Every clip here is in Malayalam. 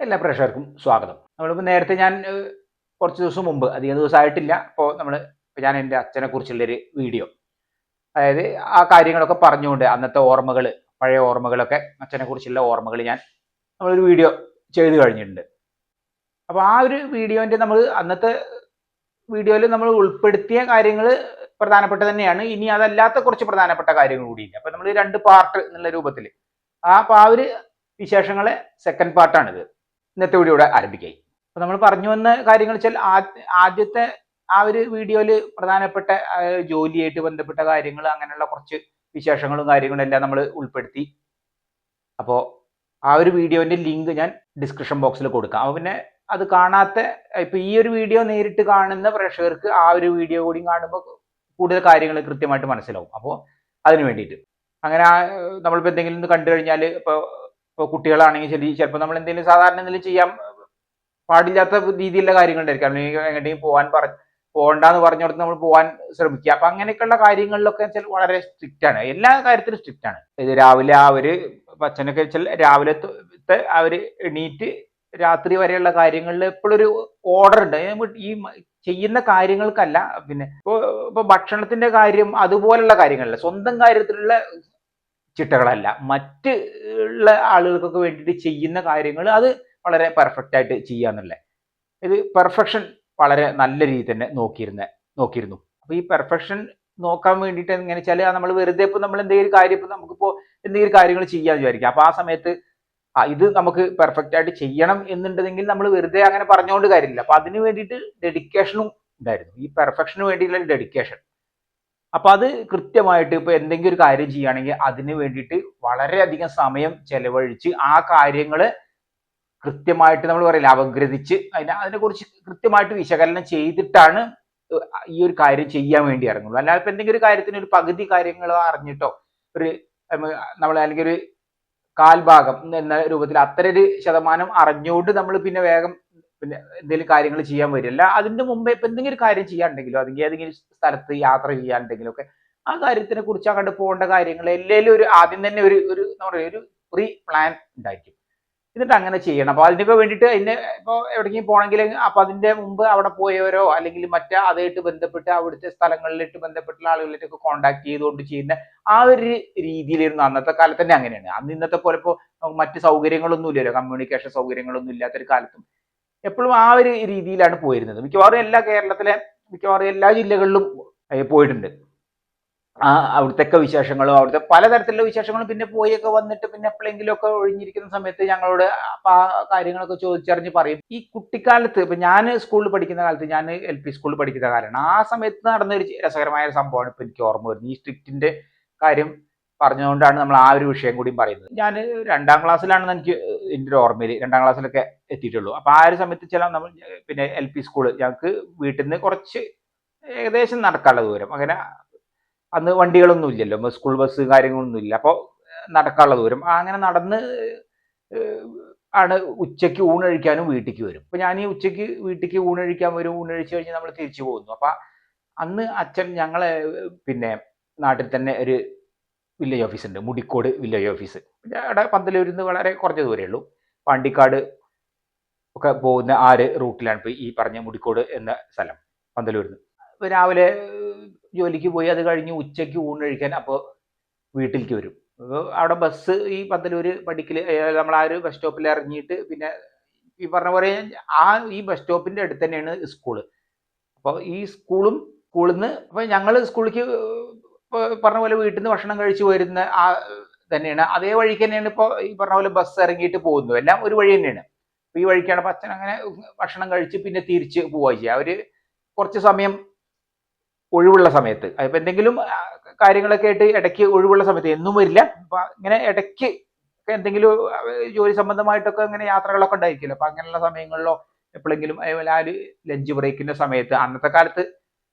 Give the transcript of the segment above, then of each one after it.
എല്ലാ പ്രേക്ഷകർക്കും സ്വാഗതം. നമ്മളിപ്പോൾ നേരത്തെ ഞാൻ കുറച്ച് ദിവസം മുമ്പ്, അധികം ദിവസമായിട്ടില്ല, ഇപ്പോൾ ഞാൻ എൻ്റെ അച്ഛനെക്കുറിച്ചുള്ളൊരു വീഡിയോ, അതായത് ആ കാര്യങ്ങളൊക്കെ പറഞ്ഞുകൊണ്ട് അന്നത്തെ ഓർമ്മകൾ, പഴയ ഓർമ്മകളൊക്കെ, അച്ഛനെക്കുറിച്ചുള്ള ഓർമ്മകൾ നമ്മളൊരു വീഡിയോ ചെയ്ത് കഴിഞ്ഞിട്ടുണ്ട്. അപ്പോൾ ആ ഒരു വീഡിയോൻ്റെ അന്നത്തെ വീഡിയോയിൽ നമ്മൾ ഉൾപ്പെടുത്തിയ കാര്യങ്ങൾ പ്രധാനപ്പെട്ട തന്നെയാണ്. ഇനി അതല്ലാത്ത കുറച്ച് പ്രധാനപ്പെട്ട കാര്യങ്ങൾ കൂടിയില്ല. അപ്പോൾ നമ്മൾ 2 പാർട്ട് എന്നുള്ള രൂപത്തിൽ അപ്പോൾ ആ ഒരു വിശേഷങ്ങളെ സെക്കൻഡ് പാർട്ടാണിത്. ഇന്നത്തെ വീഡിയോയുടെ ആരംഭിക്കുകയായി. അപ്പോൾ നമ്മൾ പറഞ്ഞു വന്ന കാര്യങ്ങൾ വെച്ചാൽ ആദ്യത്തെ ആ ഒരു വീഡിയോയിൽ പ്രധാനപ്പെട്ട ജോലിയായിട്ട് ബന്ധപ്പെട്ട കാര്യങ്ങൾ, അങ്ങനെയുള്ള കുറച്ച് വിശേഷങ്ങളും കാര്യങ്ങളും എല്ലാം നമ്മൾ ഉൾപ്പെടുത്തി. അപ്പോൾ ആ ഒരു വീഡിയോൻ്റെ ലിങ്ക് ഞാൻ ഡിസ്ക്രിപ്ഷൻ ബോക്സിൽ കൊടുക്കാം. അപ്പോൾ പിന്നെ അത് കാണാത്ത, ഇപ്പോൾ ഈ ഒരു വീഡിയോ നേരിട്ട് കാണുന്ന പ്രേക്ഷകർക്ക് ആ ഒരു വീഡിയോ കൂടി കാണുമ്പോൾ കൂടുതൽ കാര്യങ്ങൾ കൃത്യമായിട്ട് മനസ്സിലാവും. അപ്പോൾ അതിന് വേണ്ടിയിട്ട് അങ്ങനെ നമ്മളിപ്പോൾ എന്തെങ്കിലും കണ്ടു കഴിഞ്ഞാൽ, ഇപ്പോൾ കുട്ടികളാണെങ്കിൽ ശരി, ചിലപ്പോൾ നമ്മൾ എന്തെങ്കിലും സാധാരണ എന്തെങ്കിലും ചെയ്യാൻ പാടില്ലാത്ത രീതിയിലുള്ള കാര്യങ്ങളുണ്ടായിരിക്കും. അല്ലെങ്കിൽ എങ്ങോട്ടെങ്കിലും പോകണ്ടെന്ന് പറഞ്ഞിടത്ത് നമ്മൾ പോകാൻ ശ്രമിക്കുക. അപ്പം അങ്ങനെയൊക്കെയുള്ള കാര്യങ്ങളിലൊക്കെ വെച്ചാൽ വളരെ സ്ട്രിക്റ്റ് ആണ്. എല്ലാ കാര്യത്തിലും സ്ട്രിക്റ്റ് ആണ്. ഇത് രാവിലെ ആ ഒരു അച്ഛനൊക്കെ വെച്ചാൽ രാവിലത്തെ ആ ഒരു എണീറ്റ് രാത്രി വരെയുള്ള കാര്യങ്ങളിൽ എപ്പോഴും ഒരു ഓർഡർ ഉണ്ട്. ഈ ചെയ്യുന്ന കാര്യങ്ങൾക്കല്ല, പിന്നെ ഇപ്പോൾ ഭക്ഷണത്തിന്റെ കാര്യം അതുപോലുള്ള കാര്യങ്ങളില്ല, സ്വന്തം കാര്യത്തിലുള്ള ചിട്ടകളല്ല, മറ്റ് ഉള്ള ആളുകൾക്കൊക്കെ വേണ്ടിയിട്ട് ചെയ്യുന്ന കാര്യങ്ങൾ അത് വളരെ പെർഫെക്റ്റ് ആയിട്ട് ചെയ്യാന്നുള്ളത്. ഇത് പെർഫെക്ഷൻ വളരെ നല്ല രീതിയിൽ തന്നെ നോക്കിയിരുന്നു. അപ്പൊ ഈ പെർഫെക്ഷൻ നോക്കാൻ വേണ്ടിയിട്ട് എങ്ങനെ വെച്ചാൽ, നമ്മൾ വെറുതെ ഇപ്പൊ നമ്മൾ എന്തെങ്കിലും കാര്യം, ഇപ്പൊ നമുക്കിപ്പോ എന്തെങ്കിലും കാര്യങ്ങൾ ചെയ്യാന്ന് വിചാരിക്കാം. അപ്പൊ ആ സമയത്ത് ഇത് നമുക്ക് പെർഫെക്റ്റ് ആയിട്ട് ചെയ്യണം എന്നുണ്ടെങ്കിൽ നമ്മൾ വെറുതെ അങ്ങനെ പറഞ്ഞുകൊണ്ട് കാര്യമില്ല. അപ്പൊ അതിന് വേണ്ടിയിട്ട് ഡെഡിക്കേഷനും ഉണ്ടായിരുന്നു, ഈ പെർഫെക്ഷന് വേണ്ടിയിട്ടുള്ള ഡെഡിക്കേഷൻ. അപ്പൊ അത് കൃത്യമായിട്ട് ഇപ്പൊ എന്തെങ്കിലും ഒരു കാര്യം ചെയ്യുകയാണെങ്കിൽ അതിന് വേണ്ടിയിട്ട് വളരെയധികം സമയം ചെലവഴിച്ച് ആ കാര്യങ്ങള് കൃത്യമായിട്ട്, നമ്മൾ പറയില്ല, അപഗ്രഥിച്ച് അതിനെക്കുറിച്ച് കൃത്യമായിട്ട് വിശകലനം ചെയ്തിട്ടാണ് ഈ ഒരു കാര്യം ചെയ്യാൻ വേണ്ടി ഇറങ്ങുള്ളൂ. അല്ലാതെ ഇപ്പൊ എന്തെങ്കിലും ഒരു കാര്യത്തിന് ഒരു പകുതി കാര്യങ്ങൾ അറിഞ്ഞിട്ടോ, ഒരു നമ്മൾ അല്ലെങ്കിൽ ഒരു കാൽഭാഗം എന്ന രൂപത്തിൽ അത്ര ഒരു ശതമാനം അറിഞ്ഞുകൊണ്ട് നമ്മൾ പിന്നെ വേഗം പിന്നെ എന്തെങ്കിലും കാര്യങ്ങൾ ചെയ്യാൻ വരില്ല. അതിന്റെ മുമ്പേ ഇപ്പൊ എന്തെങ്കിലും ഒരു കാര്യം ചെയ്യാനുണ്ടെങ്കിലോ, അല്ലെങ്കിൽ ഏതെങ്കിലും സ്ഥലത്ത് യാത്ര ചെയ്യാനുണ്ടെങ്കിലോ ഒക്കെ ആ കാര്യത്തിനെ കുറിച്ച് അങ്ങോട്ട് പോകേണ്ട കാര്യങ്ങൾ എല്ലാം ഒരു ആദ്യം തന്നെ ഒരു എന്താ പറയുക, ഒരു പ്രീ പ്ലാൻ ഉണ്ടായിരിക്കും. എന്നിട്ട് അങ്ങനെ ചെയ്യണം. അപ്പൊ അതിനൊക്കെ വേണ്ടിയിട്ട് ഇപ്പോൾ എവിടേക്കും പോകണമെങ്കിൽ അപ്പൊ അതിന്റെ മുമ്പ് അവിടെ പോയവരോ അല്ലെങ്കിൽ അതായിട്ട് ബന്ധപ്പെട്ട് അവിടുത്തെ സ്ഥലങ്ങളിലിട്ട് ബന്ധപ്പെട്ടുള്ള ആളുകളിലേക്കൊക്കെ കോണ്ടാക്ട് ചെയ്തുകൊണ്ട് ചെയ്യുന്ന ആ ഒരു രീതിയിലിരുന്നു അന്നത്തെ കാലത്ത് തന്നെ. അങ്ങനെയാണ്. അന്ന് ഇന്നത്തെ പോലെ ഇപ്പോൾ മറ്റ് സൗകര്യങ്ങളൊന്നും ഇല്ലല്ലോ, കമ്മ്യൂണിക്കേഷൻ സൗകര്യങ്ങളൊന്നും ഇല്ലാത്തൊരു കാലത്തും എപ്പോഴും ആ ഒരു രീതിയിലാണ് പോയിരുന്നത്. മിക്കവാറും എല്ലാ ജില്ലകളിലും പോയിട്ടുണ്ട്. അവിടുത്തെ വിശേഷങ്ങളും അവിടുത്തെ പലതരത്തിലുള്ള വിശേഷങ്ങളും പിന്നെ പോയൊക്കെ വന്നിട്ട് പിന്നെ എപ്പോഴെങ്കിലും ഒക്കെ ഒഴിഞ്ഞിരിക്കുന്ന സമയത്ത് ഞങ്ങളോട് ആ കാര്യങ്ങളൊക്കെ ചോദിച്ചറിഞ്ഞ് പറയും. ഈ കുട്ടിക്കാലത്ത് ഇപ്പൊ ഞാൻ സ്കൂളിൽ പഠിക്കുന്ന കാലത്ത്, ഞാൻ LP സ്കൂളിൽ പഠിക്കുന്ന കാലമാണ്, ആ സമയത്ത് നടന്ന ഒരു രസകരമായ ഒരു സംഭവമാണ് ഇപ്പൊ എനിക്ക് ഓർമ്മ വരുന്നത്. ഈ സ്ട്രിക്റ്റിന്റെ കാര്യം പറഞ്ഞുകൊണ്ടാണ് നമ്മൾ ആ ഒരു വിഷയം കൂടി പറയുന്നത്. ഞാൻ 2ാം ക്ലാസ്സിലാണെന്ന് എനിക്ക് എൻ്റെ ഒരു ഓർമ്മയിൽ, 2ാം ക്ലാസ്സിലൊക്കെ എത്തിയിട്ടുള്ളൂ. അപ്പൊ ആ ഒരു സമയത്ത് നമ്മൾ പിന്നെ LP സ്കൂള് ഞങ്ങൾക്ക് വീട്ടിൽ നിന്ന് കുറച്ച് ഏകദേശം നടക്കാനുള്ള ദൂരം, അങ്ങനെ അന്ന് വണ്ടികളൊന്നും ഇല്ലല്ലോ, സ്കൂൾ ബസ് കാര്യങ്ങളൊന്നും ഇല്ല. അപ്പോൾ നടക്കാനുള്ള ദൂരം, അങ്ങനെ നടന്ന് ആണ് ഉച്ചയ്ക്ക് ഊണഴിക്കാനും വീട്ടിലേക്ക് വരും. അപ്പൊ ഞാൻ ഈ ഉച്ചയ്ക്ക് വീട്ടിലേക്ക് ഊണഴിക്കാൻ വരും, ഊണഴിച്ച് കഴിഞ്ഞ് നമ്മൾ തിരിച്ചു പോകുന്നു. അപ്പൊ അന്ന് അച്ഛൻ ഞങ്ങളെ പിന്നെ നാട്ടിൽ തന്നെ ഒരു വില്ലേജ് ഓഫീസ് ഉണ്ട്, മുടിക്കോട് വില്ലേജ് ഓഫീസ്. അവിടെ പന്തലൂരിൽ നിന്ന് വളരെ കുറച്ച് ദൂരമേ ഉള്ളൂ. പാണ്ടിക്കാട് ഒക്കെ പോകുന്ന ആ ഒരു റൂട്ടിലാണ് ഇപ്പൊ ഈ പറഞ്ഞ മുടിക്കോട് എന്ന സ്ഥലം, പന്തലൂരിൽ നിന്ന്. രാവിലെ ജോലിക്ക് പോയി അത് കഴിഞ്ഞ് ഉച്ചയ്ക്ക് ഊണഴിക്കാൻ അപ്പോൾ വീട്ടിലേക്ക് വരും. അവിടെ ബസ് ഈ പന്തലൂര് പടിക്കൽ, നമ്മൾ ആ ഒരു ബസ് സ്റ്റോപ്പിൽ ഇറങ്ങിയിട്ട് പിന്നെ ഈ പറഞ്ഞ പോലെ ഈ ബസ് സ്റ്റോപ്പിന്റെ അടുത്ത് തന്നെയാണ് സ്കൂള്. അപ്പോൾ ഈ സ്കൂളിൽ നിന്ന് അപ്പൊ ഞങ്ങൾ സ്കൂളിലേക്ക് പറഞ്ഞ പോലെ വീട്ടിൽ നിന്ന് ഭക്ഷണം കഴിച്ചു വരുന്ന ആ തന്നെയാണ്, അതേ വഴിക്ക് തന്നെയാണ് ഇപ്പോൾ ഈ പറഞ്ഞ പോലെ ബസ് ഇറങ്ങിയിട്ട് പോകുന്നത്. എല്ലാം ഒരു വഴി തന്നെയാണ്. അപ്പൊ ഈ വഴിക്കാണ് അച്ഛൻ അങ്ങനെ ഭക്ഷണം കഴിച്ച് പിന്നെ തിരിച്ച് പോവുക ചെയ്യുക. അവര് കുറച്ച് സമയം ഒഴിവുള്ള സമയത്ത്, അതിപ്പോൾ എന്തെങ്കിലും കാര്യങ്ങളൊക്കെ ആയിട്ട് ഇടയ്ക്ക് ഒഴിവുള്ള സമയത്ത്, എന്നും വരില്ല, അപ്പൊ ഇങ്ങനെ ഇടയ്ക്ക് എന്തെങ്കിലും ജോലി സംബന്ധമായിട്ടൊക്കെ അങ്ങനെ യാത്രകളൊക്കെ ഉണ്ടായിരിക്കില്ല. അപ്പൊ അങ്ങനെയുള്ള സമയങ്ങളിലോ എപ്പോഴെങ്കിലും അതേപോലെ ആ ഒരു ലഞ്ച് ബ്രേക്കിന്റെ സമയത്ത്, അന്നത്തെ കാലത്ത്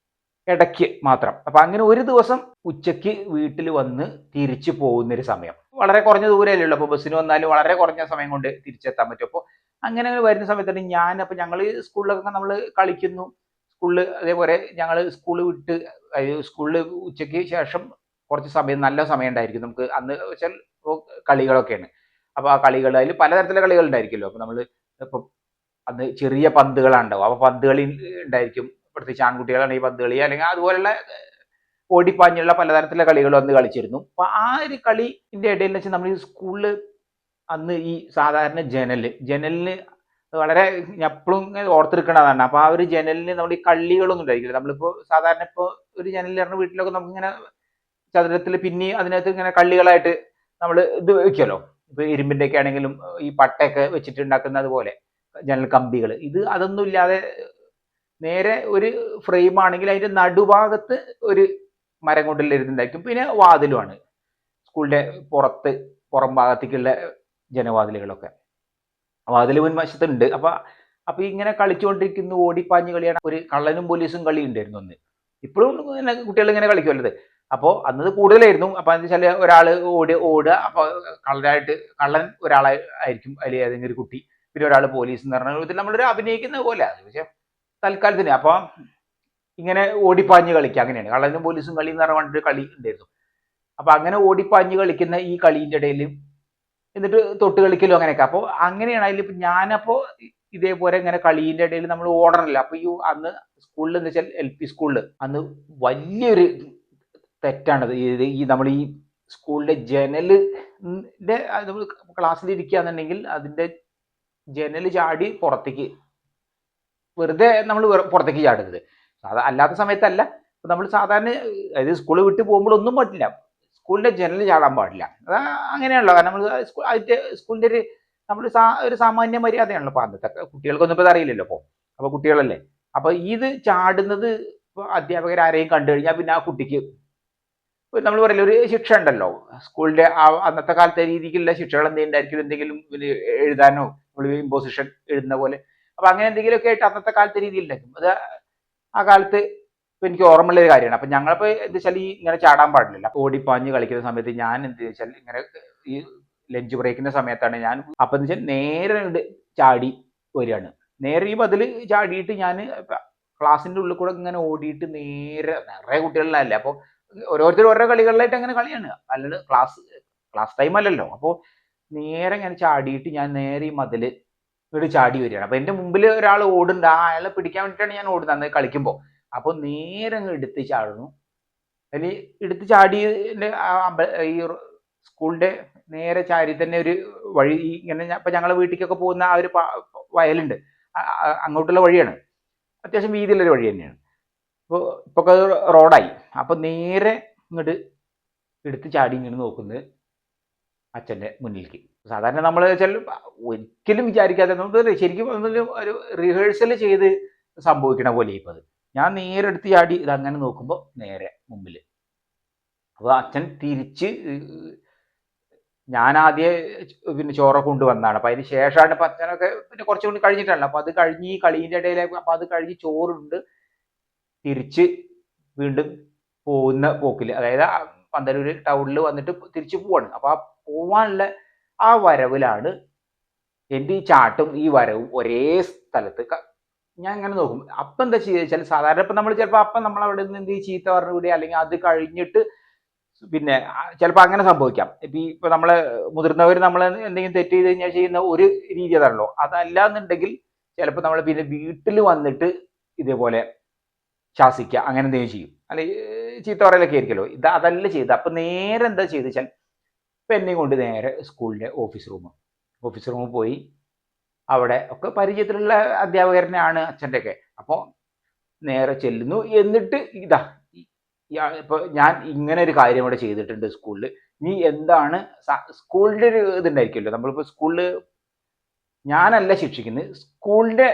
ഇടയ്ക്ക് മാത്രം. അപ്പൊ അങ്ങനെ ഒരു ദിവസം ഉച്ചയ്ക്ക് വീട്ടിൽ വന്ന് തിരിച്ചു പോകുന്നൊരു സമയം, വളരെ കുറഞ്ഞ ദൂരമല്ലേ ഉള്ളൂ. അപ്പൊ ബസ്സിന് വന്നാലും വളരെ കുറഞ്ഞ സമയം കൊണ്ട് തിരിച്ചെത്താൻ പറ്റും. അപ്പോൾ അങ്ങനെ വരുന്ന സമയത്താണ് ഞങ്ങൾ സ്കൂളിലൊക്കെ നമ്മൾ കളിക്കുന്നു. സ്കൂളിൽ അതേപോലെ ഞങ്ങൾ സ്കൂൾ വിട്ട്, സ്കൂളിൽ ഉച്ചയ്ക്ക് ശേഷം കുറച്ച് സമയം, നല്ല സമയം ഉണ്ടായിരിക്കും നമുക്ക് അന്ന് വെച്ചാൽ കളികളൊക്കെയാണ്. അപ്പൊ ആ കളികൾ, അതിൽ പലതരത്തിലുള്ള കളികൾ ഉണ്ടായിരിക്കുമല്ലോ. അപ്പൊ നമ്മൾ ഇപ്പൊ അന്ന് ചെറിയ പന്തുകളാണ് ഉണ്ടാവും. അപ്പോൾ പന്തുകളി ഉണ്ടായിരിക്കും, പ്രത്യേകിച്ച് ആൺകുട്ടികളാണെങ്കിൽ പന്ത് കളി അല്ലെങ്കിൽ അതുപോലുള്ള ഓടിപ്പാഞ്ഞുള്ള പലതരത്തിലുള്ള കളികൾ അന്ന് കളിച്ചിരുന്നു. അപ്പൊ ആ ഒരു കളിന്റെ ഇടയിൽ വെച്ച് നമ്മൾ ഈ സ്കൂളിൽ അന്ന് ഈ സാധാരണ ജനലിന് വളരെ എപ്പോഴും ഓർത്തെടുക്കണതാണ്. അപ്പൊ ആ ഒരു ജനലിന് നമ്മൾ ഈ കള്ളികളൊന്നും ഉണ്ടായിരിക്കില്ല. നമ്മളിപ്പോ സാധാരണ ഇപ്പോൾ ഒരു ജനലിൽ പറഞ്ഞ വീട്ടിലൊക്കെ നമുക്കിങ്ങനെ ചതുരത്തിൽ പിന്നെ അതിനകത്ത് ഇങ്ങനെ കള്ളികളായിട്ട് നമ്മൾ ഇത് വെക്കുമല്ലോ. ഇപ്പൊ ഇരുമ്പിന്റെ ഒക്കെ ആണെങ്കിലും ഈ പട്ടയൊക്കെ വെച്ചിട്ട് ഉണ്ടാക്കുന്നത് പോലെ ജനൽ കമ്പികൾ, ഇത് അതൊന്നും ഇല്ലാതെ നേരെ ഒരു ഫ്രെയിം ആണെങ്കിൽ അതിന്റെ നടുഭാഗത്ത് ഒരു മരം കൊണ്ടുള്ള ഇരുന്നുണ്ടായിരിക്കും. പിന്നെ വാതിലുമാണ് സ്കൂളിന്റെ പുറം ഭാഗത്തേക്കുള്ള ജനവാതിലുകളൊക്കെ, വാതിൽ മുൻവശത്തുണ്ട്. അപ്പൊ ഇങ്ങനെ കളിച്ചുകൊണ്ടിരിക്കുന്ന ഓടിപ്പാഞ്ഞ് കളിയാണ്. ഒരു കള്ളനും പോലീസും കളി ഉണ്ടായിരുന്നു അന്ന്. ഇപ്പോഴും കുട്ടികൾ ഇങ്ങനെ കളിക്കുമല്ലത്. അപ്പോൾ അന്നത് കൂടുതലായിരുന്നു. അപ്പൊ എന്താ വെച്ചാൽ ഒരാൾ ഓടുക, അപ്പൊ കള്ളൻ ഒരാളായിരിക്കും അതിൽ ഏതെങ്കിലും ഒരു കുട്ടി, പിന്നെ ഒരാൾ പോലീസ് എന്ന് പറഞ്ഞ വിധത്തിൽ നമ്മളൊരു അഭിനയിക്കുന്ന പോലെ. അത് പക്ഷേ തൽക്കാലത്തിന് അപ്പൊ ഇങ്ങനെ ഓടിപ്പാഞ്ഞ് കളിക്കുക, അങ്ങനെയാണ് കള്ളനും പോലീസും കളി എന്ന് പറഞ്ഞ കളി ഉണ്ടായിരുന്നു. അപ്പൊ അങ്ങനെ ഓടിപ്പാഞ്ഞ് കളിക്കുന്ന ഈ കളീൻ്റെ ഇടയിൽ എന്നിട്ട് തൊട്ട് കളിക്കലും അങ്ങനെയൊക്കെ. അപ്പോൾ അങ്ങനെയാണ് അതിൽ ഞാനപ്പോ ഇതേപോലെ ഇങ്ങനെ കളീൻ്റെ ഇടയിൽ നമ്മൾ ഓടണമല്ലോ. അപ്പൊ ഈ അന്ന് സ്കൂളിൽ എന്ന് വെച്ചാൽ LP സ്കൂളിൽ അന്ന് വലിയൊരു തെറ്റാണത്. ഈ നമ്മൾ ഈ സ്കൂളിന്റെ ജനലിന്റെ നമ്മൾ ക്ലാസ്സിൽ ഇരിക്കുകയാണെന്നുണ്ടെങ്കിൽ അതിന്റെ ജനൽ ചാടി പുറത്തേക്ക് വെറുതെ നമ്മൾ പുറത്തേക്ക് ചാടുന്നത്. അല്ലാത്ത സമയത്തല്ല. നമ്മൾ സാധാരണ അതായത് സ്കൂൾ വിട്ട് പോകുമ്പോഴൊന്നും പറ്റില്ല, സ്കൂളിന്റെ ജനൽ ചാടാൻ പാടില്ല. അത് അങ്ങനെയാണല്ലോ. കാരണം നമ്മൾ അതിന്റെ സ്കൂളിന്റെ ഒരു സാമാന്യ മര്യാദയാണല്ലോ. അപ്പൊ അന്നത്തെ കുട്ടികൾക്കൊന്നും ഇപ്പൊ അറിയില്ലല്ലോ. അപ്പൊ കുട്ടികളല്ലേ. അപ്പൊ ഇത് ചാടുന്നത് ഇപ്പൊ അധ്യാപകർ ആരെയും കണ്ടു കഴിഞ്ഞാൽ പിന്നെ ആ കുട്ടിക്ക് നമ്മൾ പറയില്ല ഒരു ശിക്ഷ ഉണ്ടല്ലോ. സ്കൂളിന്റെ അന്നത്തെ കാലത്തെ രീതിക്കുള്ള ശിക്ഷകൾ എന്തെങ്കിലും എഴുതാനോ നമ്മൾ ഇമ്പോസിഷൻ എഴുതുന്ന പോലെ, അപ്പൊ അങ്ങനെ എന്തെങ്കിലുമൊക്കെ ആയിട്ട് അന്നത്തെ കാലത്തെ രീതിയിൽ ഉണ്ടാക്കും. അത് ആ കാലത്ത് ഇപ്പൊ എനിക്ക് ഓർമ്മയുള്ള ഒരു കാര്യമാണ്. അപ്പൊ ഞങ്ങളിപ്പോ എന്താ വെച്ചാൽ ഈ ഇങ്ങനെ ചാടാൻ പാടില്ല. ഓടിപ്പാഞ്ഞ് കളിക്കുന്ന സമയത്ത് ഞാൻ എന്ത് വെച്ചാൽ ഇങ്ങനെ ഈ ലഞ്ച് ബ്രേക്കിന്റെ സമയത്താണ് ഞാൻ അപ്പൊ എന്ന് വെച്ചാൽ നേരെ ചാടി വരികയാണ്. നേരെ ഈ ബതിൽ ചാടിയിട്ട് ഞാൻ ക്ലാസ്സിന്റെ ഉള്ളിൽ കൂടെ ഇങ്ങനെ ഓടിയിട്ട് നിറയെ കുട്ടികളിലല്ലേ. അപ്പോൾ ഓരോരുത്തരും ഓരോ കളികളിലായിട്ട് അങ്ങനെ കളിയാണ്, അല്ലാണ്ട് ക്ലാസ് ടൈം അല്ലല്ലോ. അപ്പോൾ നേരെ ഇങ്ങനെ ചാടിയിട്ട് ഞാൻ നേരെ ഈ മതിൽ ഇങ്ങോട്ട് ചാടി വരികയാണ്. അപ്പൊ എന്റെ മുമ്പിൽ ഒരാൾ ഓടുന്നുണ്ട്, അയാളെ പിടിക്കാൻ വേണ്ടിയിട്ടാണ് ഞാൻ ഓടുന്നത് അന്ന് കളിക്കുമ്പോൾ. അപ്പൊ നേരെ അങ്ങ് എടുത്ത് ചാടുന്നു. അതിൽ എടുത്ത് ചാടി ഈ സ്കൂളിന്റെ നേരെ ചാരി തന്നെ ഒരു വഴി ഇങ്ങനെ ഇപ്പൊ ഞങ്ങളെ വീട്ടിലേക്കൊക്കെ പോകുന്ന ആ ഒരു വയലുണ്ട്, അങ്ങോട്ടുള്ള വഴിയാണ്. അത്യാവശ്യം വീതിയുള്ളൊരു വഴി തന്നെയാണ്. ഇപ്പൊ റോഡായി. അപ്പൊ നേരെ ഇങ്ങോട്ട് എടുത്ത് ചാടി ഇങ്ങനെ നോക്കുന്നത് അച്ഛന്റെ മുന്നിലേക്ക്. സാധാരണ നമ്മൾ വെച്ചാൽ ഒരിക്കലും വിചാരിക്കാതെ നമുക്ക് ശരിക്കും ഒരു റിഹേഴ്സൽ ചെയ്ത് സംഭവിക്കണ പോലെ ഇപ്പൊ അത്. ഞാൻ നേരെ എടുത്ത് ചാടി ഇതങ്ങനെ നോക്കുമ്പോൾ നേരെ മുമ്പിൽ. അപ്പൊ അച്ഛൻ തിരിച്ച്, ഞാൻ ആദ്യം പിന്നെ ചോറൊക്കെ കൊണ്ടുവന്നതാണ്. അപ്പൊ അതിന് ശേഷമാണ് ഇപ്പൊ അച്ഛനൊക്കെ പിന്നെ കുറച്ചുകൂടി കഴിഞ്ഞിട്ടാണല്ലോ. അപ്പൊ അത് കഴിഞ്ഞ് ഈ കളീൻ്റെ ഇടയിലേക്ക് അപ്പൊ അത് കഴിഞ്ഞ് ചോറുണ്ട് തിരിച്ച് വീണ്ടും പോകുന്ന പോക്കിൽ, അതായത് പന്തലൂർ ടൗണിൽ വന്നിട്ട് തിരിച്ചു പോവാണ്. അപ്പൊ ആ പോവാനുള്ള ആ വരവിലാണ് എൻ്റെ ഈ ചാട്ടും ഈ വരവും ഒരേ സ്ഥലത്ത്. ഞാൻ ഇങ്ങനെ നോക്കും. അപ്പം എന്താ ചെയ്യുക വെച്ചാൽ സാധാരണ ഇപ്പം നമ്മൾ ചിലപ്പോൾ അപ്പം നമ്മൾ അവിടെ നിന്ന് എന്ത് ചീത്ത പറഞ്ഞു വിടുക, അല്ലെങ്കിൽ അത് കഴിഞ്ഞിട്ട് പിന്നെ ചിലപ്പോൾ അങ്ങനെ സംഭവിക്കാം. ഇപ്പൊ നമ്മളെ മുതിർന്നവർ നമ്മൾ എന്തെങ്കിലും തെറ്റ് ചെയ്ത് കഴിഞ്ഞാൽ ചെയ്യുന്ന ഒരു രീതി അതാണല്ലോ. അതല്ല എന്നുണ്ടെങ്കിൽ ചിലപ്പോൾ നമ്മൾ പിന്നെ വീട്ടിൽ വന്നിട്ട് ഇതേപോലെ ശാസിക്കുക അങ്ങനെ എന്തെങ്കിലും ചെയ്യും, അല്ലെങ്കിൽ ചീത്ത പറയലൊക്കെ ആയിരിക്കുമല്ലോ. അതല്ല ചെയ്ത്. അപ്പൊ നേരെ എന്താ ചെയ്ത് വെച്ചാൽ ഇപ്പൊ എന്നെയും കൊണ്ട് നേരെ സ്കൂളിന്റെ ഓഫീസ് റൂമിൽ പോയി. അവിടെ ഒക്കെ പരിചയത്തിലുള്ള അധ്യാപകരനെയാണ് അച്ഛൻ്റെ ഒക്കെ. അപ്പോൾ നേരെ ചെല്ലുന്നു. എന്നിട്ട് ഇപ്പൊ ഞാൻ ഇങ്ങനെ ഒരു കാര്യം ഇവിടെ ചെയ്തിട്ടുണ്ട് സ്കൂളിൽ, നീ എന്താണ് സ്കൂളിന്റെ ഒരു ഇതുണ്ടായിരിക്കുമല്ലോ. നമ്മളിപ്പോ സ്കൂളിൽ ഞാനല്ല ശിക്ഷിക്കുന്നത്, സ്കൂളിന്റെ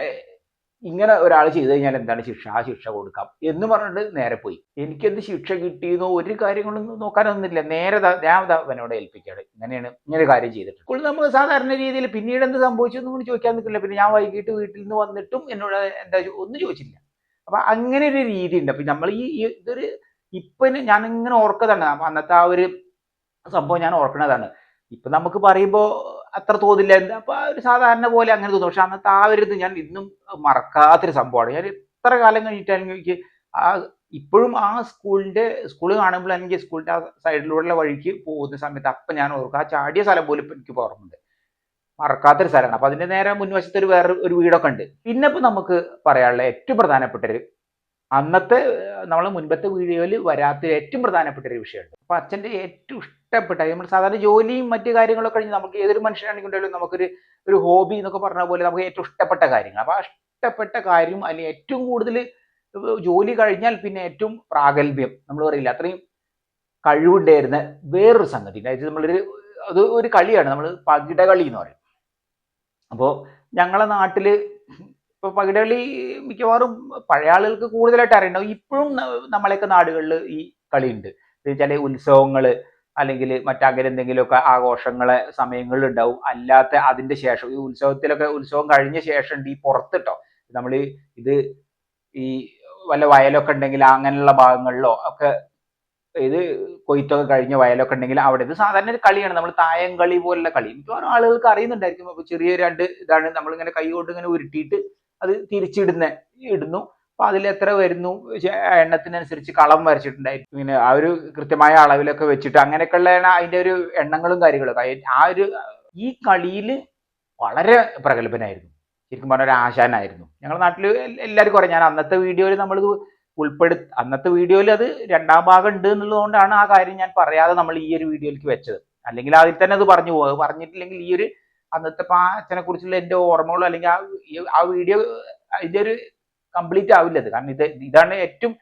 ഇങ്ങനെ ഒരാൾ ചെയ്തു കഴിഞ്ഞാൽ എന്താണ് ശിക്ഷ, ആ ശിക്ഷ കൊടുക്കാം എന്ന് പറഞ്ഞിട്ട് നേരെ പോയി. എനിക്കെന്ത് ശിക്ഷ കിട്ടിയെന്നോ ഒരു കാര്യങ്ങളൊന്നും നോക്കാനൊന്നുമില്ല. നേരെ ഞാൻ അവനോട് ഏൽപ്പിക്കാണ്, ഇങ്ങനെ കാര്യം ചെയ്തിട്ട്. സ്കൂളിൽ നമ്മൾ സാധാരണ രീതിയിൽ പിന്നീട് എന്ത് സംഭവിച്ചു എന്നും കൂടി ചോദിക്കാൻ നിൽക്കില്ല. പിന്നെ ഞാൻ വൈകിട്ട് വീട്ടിൽ നിന്ന് വന്നിട്ടും എന്നോട് എന്താ ഒന്നും ചോദിച്ചില്ല. അപ്പൊ അങ്ങനെ ഒരു രീതി ഉണ്ട്. അപ്പൊ നമ്മൾ ഇതൊരു ഇപ്പൊ ഞാനിങ്ങനെ ഓർക്കതാണ് അന്നത്തെ ആ ഒരു സംഭവം ഞാൻ ഓർക്കണതാണ്. ഇപ്പൊ നമുക്ക് പറയുമ്പോ അത്ര തോന്നില്ല, എന്താ അപ്പൊ ഒരു സാധാരണ പോലെ അങ്ങനെ തോന്നും. പക്ഷെ അന്നത്തെ ആ ഒരു ഇത് ഞാൻ ഇന്നും മറക്കാത്തൊരു സംഭവമാണ്. ഞാൻ എത്ര കാലം കഴിഞ്ഞിട്ടാണെങ്കിൽ എനിക്ക് ഇപ്പോഴും ആ സ്കൂൾ കാണുമ്പോൾ അല്ലെങ്കിൽ സ്കൂളിന്റെ ആ സൈഡിലൂടെയുള്ള വഴിക്ക് പോകുന്ന സമയത്ത് അപ്പൊ ഞാൻ ഓർക്കും, ആ ചാടിയ സ്ഥലം പോലും ഇപ്പൊ എനിക്ക് ഓർമ്മയുണ്ട്. മറക്കാത്തൊരു സ്ഥലമാണ്. അപ്പൊ അതിന്റെ നേരെ മുൻവശത്ത് വേറെ ഒരു വീടൊക്കെ ഉണ്ട്. പിന്നെ ഇപ്പൊ നമുക്ക് പറയാനുള്ള ഏറ്റവും പ്രധാനപ്പെട്ട ഒരു അന്നത്തെ നമ്മളെ മുൻപത്തെ വീഡിയോയിൽ വരാത്ത ഏറ്റവും പ്രധാനപ്പെട്ട ഒരു വിഷയമുണ്ട്. അപ്പൊ അച്ഛന്റെ ഏറ്റവും ഇഷ്ടപ്പെട്ട നമ്മൾ സാധാരണ ജോലിയും മറ്റു കാര്യങ്ങളൊക്കെ കഴിഞ്ഞ് നമുക്ക് ഏതൊരു മനുഷ്യനാണെങ്കിലും നമുക്കൊരു ഹോബി എന്നൊക്കെ പറഞ്ഞ പോലെ നമുക്ക് ഏറ്റവും ഇഷ്ടപ്പെട്ട കാര്യങ്ങൾ. അപ്പൊ ആ ഇഷ്ടപ്പെട്ട കാര്യം അല്ലെങ്കിൽ ഏറ്റവും കൂടുതൽ ജോലി കഴിഞ്ഞാൽ പിന്നെ ഏറ്റവും പ്രാഗൽഭ്യം നമ്മൾ പറയില്ല അത്രയും കഴിവുണ്ടായിരുന്ന വേറൊരു സംഗതി, അതായത് അത് ഒരു കളിയാണ്, നമ്മൾ പകിടകളി എന്ന് പറയും. അപ്പോൾ ഞങ്ങളെ നാട്ടില് ഇപ്പൊ പകിടകളി മിക്കവാറും പഴയ ആളുകൾക്ക് കൂടുതലായിട്ട് അറിയണ്ടാവും. ഇപ്പോഴും നമ്മളെയൊക്കെ നാടുകളിൽ ഈ കളിയുണ്ട്. ചില ഉത്സവങ്ങള് അല്ലെങ്കിൽ മറ്റങ്ങനെ എന്തെങ്കിലുമൊക്കെ ആഘോഷങ്ങളെ സമയങ്ങളിൽ ഉണ്ടാവും. അല്ലാത്ത അതിന്റെ ശേഷം ഈ ഉത്സവം കഴിഞ്ഞ ശേഷം ഉണ്ട് ഈ പുറത്തിട്ടോ നമ്മൾ ഇത് ഈ വല്ല വയലൊക്കെ ഉണ്ടെങ്കിൽ അങ്ങനെയുള്ള ഭാഗങ്ങളിലോ ഒക്കെ ഇത് കൊയ്ത്തൊക്കെ കഴിഞ്ഞ വയലൊക്കെ ഉണ്ടെങ്കിൽ അവിടെ ഇത് സാധാരണ ഒരു കളിയാണ്, നമ്മൾ തായം കളി പോലുള്ള കളി മിക്കവാറും ആളുകൾക്ക് അറിയുന്നുണ്ടായിരിക്കും. അപ്പൊ ചെറിയ രണ്ട് ഇതാണ്, നമ്മളിങ്ങനെ കൈ കൊണ്ട് ഇങ്ങനെ ഉരുട്ടിയിട്ട് അത് ഇടുന്നു. അപ്പൊ അതിൽ എത്ര വരുന്നു എണ്ണത്തിനനുസരിച്ച് കളം വരച്ചിട്ടുണ്ടായിരിക്കും. ഇങ്ങനെ ആ ഒരു കൃത്യമായ അളവിലൊക്കെ വെച്ചിട്ട് അങ്ങനെയൊക്കെയുള്ള അതിന്റെ ഒരു എണ്ണങ്ങളും കാര്യങ്ങളൊക്കെ. ഈ കളിയിൽ വളരെ പ്രഗത്ഭനായിരുന്നു, ശരിക്കും പറഞ്ഞ ഒരു ആശാനായിരുന്നു. ഞങ്ങളുടെ നാട്ടിൽ എല്ലാവർക്കും അറിയാം. ഞാൻ അന്നത്തെ വീഡിയോയിൽ നമ്മളിത് അന്നത്തെ വീഡിയോയിൽ അത് രണ്ടാം ഭാഗം ഉണ്ട് എന്നുള്ളതുകൊണ്ടാണ് ആ കാര്യം ഞാൻ പറയാതെ നമ്മൾ ഈ ഒരു വീഡിയോയിലേക്ക് വെച്ചത്. അല്ലെങ്കിൽ അതിൽ തന്നെ അത് പറഞ്ഞു പോകും. പറഞ്ഞിട്ടില്ലെങ്കിൽ ഈ ഒരു അന്നത്തെ അച്ഛനെ കുറിച്ചുള്ള എൻ്റെ ഓർമ്മകളോ അല്ലെങ്കിൽ ആ വീഡിയോ അതിന്റെ ഒരു കംപ്ലീറ്റ് ആവില്ല. അത് കാരണം ഇതാണ് ഏറ്റവും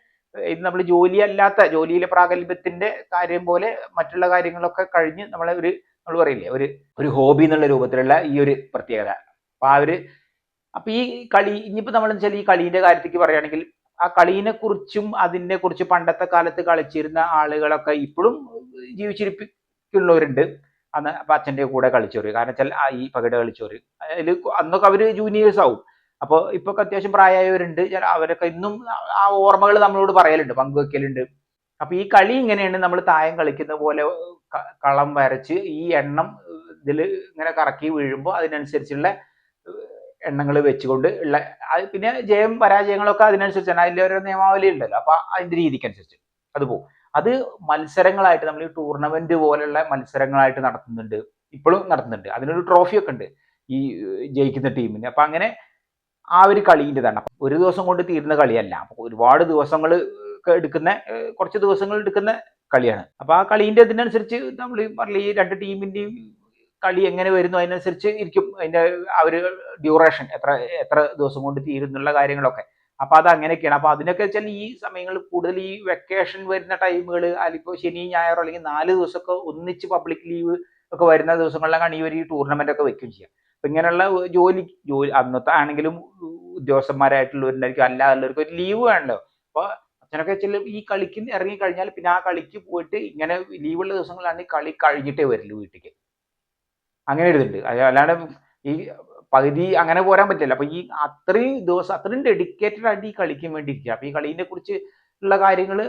ഇത് നമ്മൾ ജോലിയിലെ പ്രാഗൽഭ്യത്തിന്റെ കാര്യം പോലെ മറ്റുള്ള കാര്യങ്ങളൊക്കെ കഴിഞ്ഞ് നമ്മൾ പറയില്ലേ ഒരു ഹോബി എന്നുള്ള രൂപത്തിലുള്ള ഈ ഒരു പ്രത്യേകത. അപ്പൊ ഈ കളി ഇനിയിപ്പോ നമ്മൾ വെച്ചാൽ ഈ കളീന്റെ കാര്യത്തേക്ക് പറയുകയാണെങ്കിൽ ആ കളീനെ കുറിച്ചും അതിനെ കുറിച്ച് പണ്ടത്തെ കാലത്ത് കളിച്ചിരുന്ന ആളുകളൊക്കെ ഇപ്പോഴും ജീവിച്ചിരിപ്പിക്കുള്ളവരുണ്ട്. അന്ന് അപ്പൊ അച്ഛൻ്റെ കൂടെ കളിച്ചവര്, കാരണം വെച്ചാൽ ഈ പകിട കളിച്ചവര് അതിൽ അന്നൊക്കെ അവര് ജൂനിയേഴ്സ് ആവും. അപ്പോൾ ഇപ്പൊ അത്യാവശ്യം പ്രായമായവരുണ്ട്, അവരൊക്കെ ഇന്നും ആ ഓർമ്മകൾ നമ്മളോട് പറയലുണ്ട്, പങ്കുവെക്കലുണ്ട്. അപ്പൊ ഈ കളി ഇങ്ങനെയാണ്, നമ്മൾ തായം കളിക്കുന്ന പോലെ കളം വരച്ച് ഈ എണ്ണം ഇതിൽ ഇങ്ങനെ കറക്കി വീഴുമ്പോൾ അതിനനുസരിച്ചുള്ള എണ്ണങ്ങൾ വെച്ചുകൊണ്ട് ഉള്ള പിന്നെ ജയം പരാജയങ്ങളൊക്കെ അതിനനുസരിച്ചാണ്, അതിൻ്റെ ഓരോ നിയമാവലി ഉണ്ടല്ലോ. അപ്പൊ അതിന്റെ രീതിക്കനുസരിച്ച് അത് പോകും. അത് മത്സരങ്ങളായിട്ട് നമ്മൾ ഈ ടൂർണമെന്റ് പോലുള്ള മത്സരങ്ങളായിട്ട് നടത്തുന്നുണ്ട്, ഇപ്പോഴും നടത്തുന്നുണ്ട്. അതിനൊരു ട്രോഫിയൊക്കെ ഉണ്ട് ഈ ജയിക്കുന്ന ടീമിന്. അപ്പൊ അങ്ങനെ ആ ഒരു കളീൻ്റെതാണ്. ഒരു ദിവസം കൊണ്ട് തീരുന്ന കളിയല്ല, അപ്പൊ ഒരുപാട് ദിവസങ്ങൾ എടുക്കുന്ന കുറച്ച് ദിവസങ്ങൾ എടുക്കുന്ന കളിയാണ്. അപ്പൊ ആ കളീൻ്റെ ഇതിനനുസരിച്ച് നമ്മൾ പറഞ്ഞ ഈ രണ്ട് ടീമിന്റെയും കളി എങ്ങനെ വരുന്നു അതിനനുസരിച്ച് ഇരിക്കും അതിന്റെ ആ ഒരു ഡ്യൂറേഷൻ, എത്ര ദിവസം കൊണ്ട് തീരുന്നുള്ള കാര്യങ്ങളൊക്കെ. അപ്പൊ അത് അങ്ങനെയൊക്കെയാണ്. അപ്പൊ അതിനൊക്കെ വെച്ചാൽ ഈ സമയങ്ങളിൽ കൂടുതൽ ഈ വെക്കേഷൻ വരുന്ന ടൈമുകൾ, അതിപ്പോ ശനി ഞായറോ അല്ലെങ്കിൽ 4 ദിവസമൊക്കെ ഒന്നിച്ച് പബ്ലിക് ലീവ് ഒക്കെ വരുന്ന ദിവസങ്ങളിലാണ് ഈ ടൂർണമെന്റ് ഒക്കെ വെക്കുകയും ചെയ്യുക. അപ്പൊ ഇങ്ങനെയുള്ള ജോലി അന്നത്തെ ആണെങ്കിലും ഉദ്യോഗസ്ഥന്മാരായിട്ടുള്ളവരുണ്ടായിരിക്കും, അല്ലാതുള്ളവർക്ക് ഒരു ലീവ് വേണമല്ലോ. അപ്പൊ അച്ഛനൊക്കെ വെച്ചാൽ ഈ കളിക്ക് ഇറങ്ങി കഴിഞ്ഞാൽ പിന്നെ ആ കളിക്ക് പോയിട്ട് ഇങ്ങനെ ലീവുള്ള ദിവസങ്ങളാണ് ഈ കളി കഴിഞ്ഞിട്ടേ വരില്ല വീട്ടിലേക്ക്. അങ്ങനെ ഒരു ഇതുണ്ട്. അല്ലാണ്ട് ഈ പകുതി അങ്ങനെ പോരാൻ പറ്റില്ല. അപ്പൊ ഈ അത്രയും ദിവസം അത്രയും ഡെഡിക്കേറ്റഡ് ആയിട്ട് ഈ കളിക്കാൻ വേണ്ടി ഇരിക്കുക. അപ്പൊ ഈ കളീനെ കുറിച്ച് ഉള്ള കാര്യങ്ങൾ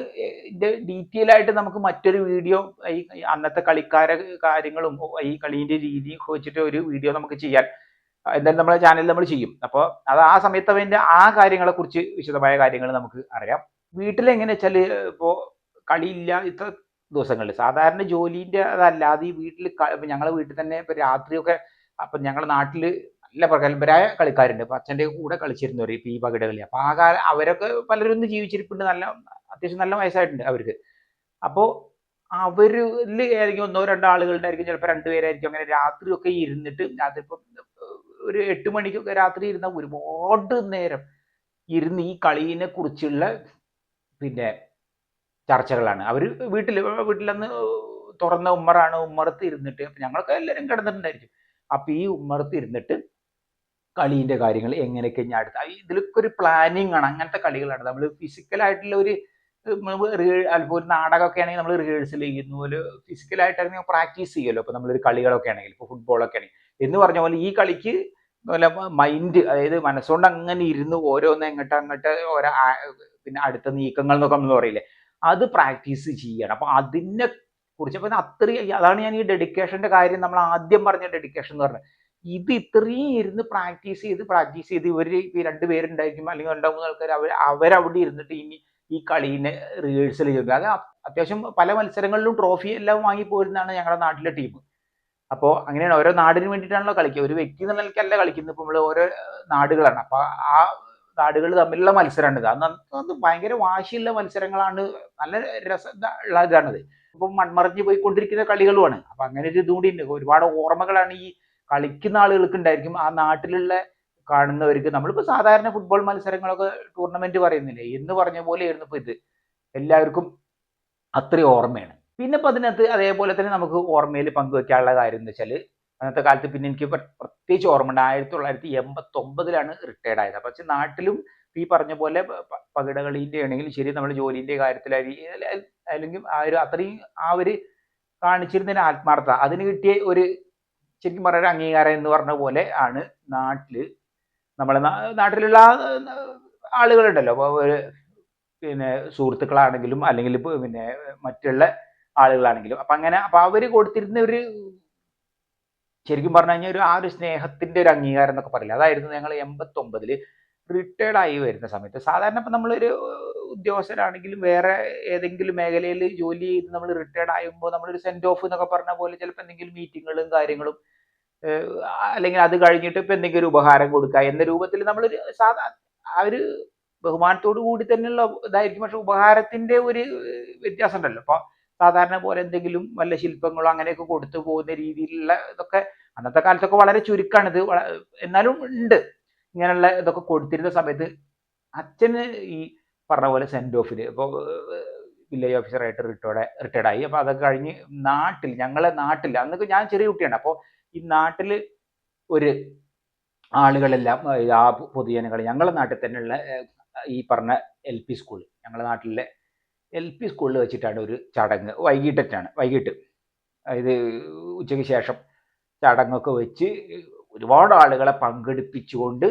ഡീറ്റെയിൽ ആയിട്ട് നമുക്ക് മറ്റൊരു വീഡിയോ ഈ അന്നത്തെ കാര്യങ്ങളും ഈ കളീന്റെ രീതിയും വെച്ചിട്ട് ഒരു വീഡിയോ നമുക്ക് ചെയ്യാൻ എന്തായാലും നമ്മുടെ ചാനലിൽ നമ്മൾ ചെയ്യും. അപ്പോൾ അത് ആ സമയത്ത് അതിന്റെ ആ കാര്യങ്ങളെ കുറിച്ച് വിശദമായ കാര്യങ്ങൾ നമുക്ക് അറിയാം. വീട്ടിലെങ്ങനെ വെച്ചാൽ ഇപ്പോ കളിയില്ല ഇത്ര ദിവസങ്ങളിൽ സാധാരണ ജോലിന്റെ അതല്ലാതെ ഈ ഞങ്ങളെ വീട്ടിൽ തന്നെ ഇപ്പൊ രാത്രിയൊക്കെ അപ്പൊ ഞങ്ങളുടെ നാട്ടില് നല്ല പ്രഗത്ഭരായ കളിക്കാരുണ്ട്. അപ്പൊ അച്ഛൻ്റെ കൂടെ കളിച്ചിരുന്നവർ ഇപ്പൊ ഈ പകിട കളി. അപ്പൊ അവരൊക്കെ പലരും ജീവിച്ചിരിപ്പുണ്ട്, അത്യാവശ്യം നല്ല വയസ്സായിട്ടുണ്ട് അവർക്ക്. അപ്പോ അവരിൽ ആയിരിക്കും ഒന്നോ രണ്ടോ ആളുകളുണ്ടായിരിക്കും, ചിലപ്പോൾ 2 പേരായിരിക്കും. അങ്ങനെ രാത്രിയൊക്കെ ഇരുന്നിട്ട് അതിപ്പം ഒരു 8 മണിക്കൊക്കെ രാത്രി ഇരുന്ന ഒരുപാട് നേരം ഇരുന്ന് ഈ കളീനെ കുറിച്ചുള്ള പിന്നെ ചർച്ചകളാണ്. അവർ വീട്ടിലന്ന് തുറന്ന ഉമ്മറാണ്, ഉമ്മറത്ത് ഇരുന്നിട്ട് ഞങ്ങളൊക്കെ എല്ലാവരും കിടന്നിട്ടുണ്ടായിരിക്കും. അപ്പൊ ഈ ഉമ്മറത്ത് ഇരുന്നിട്ട് കളീന്റെ കാര്യങ്ങൾ എങ്ങനെയൊക്കെ ഞാൻ ഇതിലൊക്കെ ഒരു പ്ലാനിങ് ആണ്. അങ്ങനത്തെ കളികളാണ്. നമ്മൾ ഫിസിക്കലായിട്ടുള്ള അല്പം ഒരു നാടകമൊക്കെ ആണെങ്കിൽ നമ്മൾ റിഹേഴ്സൽ ചെയ്യുന്ന പോലെ ഫിസിക്കലായിട്ടാണെങ്കിൽ പ്രാക്ടീസ് ചെയ്യുമല്ലോ. ഇപ്പൊ നമ്മളൊരു കളികളൊക്കെ ആണെങ്കിൽ, ഇപ്പൊ ഫുട്ബോളൊക്കെ ആണെങ്കിൽ എന്ന് പറഞ്ഞ പോലെ ഈ കളിക്ക് മൈൻഡ്, അതായത് മനസ്സുകൊണ്ട് അങ്ങനെ ഇരുന്ന് ഓരോന്ന് അങ്ങോട്ട് പിന്നെ അടുത്ത നീക്കങ്ങൾ എന്നൊക്കെ നമ്മൾ പറയില്ലേ, അത് പ്രാക്ടീസ് ചെയ്യണം. അപ്പൊ അതിനെ കുറിച്ച് അപ്പൊ അതാണ് ഞാൻ ഈ ഡെഡിക്കേഷന്റെ കാര്യം നമ്മൾ ആദ്യം പറഞ്ഞ ഡെഡിക്കേഷൻ എന്ന് പറഞ്ഞത്. ഇത് ഇത്രയും ഇരുന്ന് പ്രാക്ടീസ് ചെയ്ത് ഇവര് ഈ 2 പേരുണ്ടായിരിക്കും അല്ലെങ്കിൽ 2-3 ആൾക്കാർ അവരവിടെ ഇരുന്നിട്ട് ഈ കളീനെ റിഹേഴ്സൽ ചെയ്തു. അത് അത്യാവശ്യം പല മത്സരങ്ങളിലും ട്രോഫി എല്ലാം വാങ്ങി പോരുന്നതാണ് ഞങ്ങളുടെ നാട്ടിലെ ടീം. അപ്പോൾ അങ്ങനെയാണ് ഓരോ നാടിന് വേണ്ടിയിട്ടാണല്ലോ കളിക്കുക. ഒരു വ്യക്തി എന്നുള്ള നിലയ്ക്കല്ല കളിക്കുന്നത്. ഇപ്പോൾ നമ്മൾ ഓരോ നാടുകളാണ്. അപ്പോൾ ആ നാടുകൾ തമ്മിലുള്ള മത്സരമാണിത്. അന്ന് ഭയങ്കര വാശിയുള്ള മത്സരങ്ങളാണ്. നല്ല രസം ഉള്ള ഇതാണിത്. ഇപ്പം മൺമറഞ്ഞ് പോയിക്കൊണ്ടിരിക്കുന്ന കളികളുമാണ്. അപ്പം അങ്ങനെ ഒരു ഇതുകൂടി ഉണ്ട്. ഒരുപാട് ഓർമ്മകളാണ് ഈ കളിക്കുന്ന ആളുകൾക്ക് ഉണ്ടായിരിക്കും. ആ നാട്ടിലുള്ള കാണുന്നവർക്ക്. നമ്മളിപ്പോൾ സാധാരണ ഫുട്ബോൾ മത്സരങ്ങളൊക്കെ ടൂർണമെന്റ് പറയുന്നില്ലേ, എന്ന് പറഞ്ഞ പോലെയായിരുന്നു ഇപ്പോൾ ഇത്. എല്ലാവർക്കും അത്രയും ഓർമ്മയാണ്. പിന്നെ ഇപ്പം അതിനകത്ത് അതേപോലെ തന്നെ നമുക്ക് ഓർമ്മയിൽ പങ്കുവെക്കാനുള്ള കാര്യം എന്ന് വെച്ചാൽ, അന്നത്തെ കാലത്ത് പിന്നെ എനിക്ക് പ്രത്യേകിച്ച് ഓർമ്മയുണ്ട്, 1989 റിട്ടയർഡ് ആയത്. പക്ഷെ നാട്ടിലും ഈ പറഞ്ഞ പോലെ പകിടകളീൻ്റെ ആണെങ്കിലും ശരി, നമ്മൾ ജോലിൻ്റെ കാര്യത്തിലായിരിക്കും, അല്ലെങ്കിൽ അത്രയും ഒരു കാണിച്ചിരുന്നതിന് ആത്മാർത്ഥത, അതിന് കിട്ടിയ ഒരു ശരിക്കും പറഞ്ഞ ഒരു അംഗീകാരം എന്ന് പറഞ്ഞ പോലെ ആണ് നമ്മളെ നാട്ടിലുള്ള ആളുകളുണ്ടല്ലോ. അപ്പോൾ പിന്നെ സുഹൃത്തുക്കളാണെങ്കിലും അല്ലെങ്കിൽ പിന്നെ മറ്റുള്ള ആളുകളാണെങ്കിലും അപ്പം അവർ കൊടുത്തിരുന്ന ഒരു ശരിക്കും പറഞ്ഞു കഴിഞ്ഞാൽ ഒരു സ്നേഹത്തിന്റെ ഒരു അംഗീകാരം എന്നൊക്കെ പറയില്ല, അതായിരുന്നു. ഞങ്ങൾ 89 റിട്ടയർഡ് ആയി വരുന്ന സമയത്ത്, സാധാരണ ഇപ്പം നമ്മളൊരു ഉദ്യോഗസ്ഥരാണെങ്കിലും വേറെ ഏതെങ്കിലും മേഖലയിൽ ജോലി ചെയ്ത് നമ്മൾ റിട്ടയർഡ് ആകുമ്പോൾ നമ്മളൊരു സെൻഡ് ഓഫ് എന്നൊക്കെ പറഞ്ഞ പോലെ ചിലപ്പോൾ എന്തെങ്കിലും മീറ്റിങ്ങുകളും കാര്യങ്ങളും, അല്ലെങ്കിൽ അത് കഴിഞ്ഞിട്ട് ഇപ്പം എന്തെങ്കിലും ഒരു ഉപഹാരം കൊടുക്കുക എന്ന രൂപത്തിൽ നമ്മളൊരു ആ ഒരു ബഹുമാനത്തോടു കൂടി തന്നെയുള്ള ഇതായിരിക്കും. പക്ഷെ ഉപഹാരത്തിന്റെ ഒരു വ്യത്യാസം ഉണ്ടല്ലോ. അപ്പൊ സാധാരണ പോലെ എന്തെങ്കിലും വല്ല ശില്പങ്ങളോ അങ്ങനെയൊക്കെ കൊടുത്തു പോകുന്ന രീതിയിലുള്ള ഇതൊക്കെ അന്നത്തെ കാലത്തൊക്കെ വളരെ ചുരുക്കമാണിത്. എന്നാലും ഉണ്ട് ഇങ്ങനെയുള്ള ഇതൊക്കെ കൊടുത്തിരുന്ന സമയത്ത് അച്ഛന് ഈ പറഞ്ഞ പോലെ സെൻഡ് ഓഫിന് ഇപ്പോൾ വില്ലേജ് ഓഫീസറായിട്ട് റിട്ടയർഡ് ആയി. അപ്പോൾ അതൊക്കെ കഴിഞ്ഞ് ഞങ്ങളെ നാട്ടിൽ അന്നൊക്കെ ഞാൻ ചെറിയ കുട്ടിയാണ്. അപ്പോൾ ഈ നാട്ടിൽ ഒരു ആളുകളെല്ലാം ആ പൊതുജനങ്ങൾ ഞങ്ങളുടെ നാട്ടിൽ തന്നെയുള്ള ഈ പറഞ്ഞ LP സ്കൂൾ, ഞങ്ങളുടെ നാട്ടിലെ LP സ്കൂളിൽ വെച്ചിട്ടാണ് ഒരു ചടങ്ങ്. വൈകിട്ട് അതായത് ഉച്ചയ്ക്ക് ശേഷം ചടങ്ങൊക്കെ വെച്ച് ഒരുപാട് ആളുകളെ പങ്കെടുപ്പിച്ചുകൊണ്ട്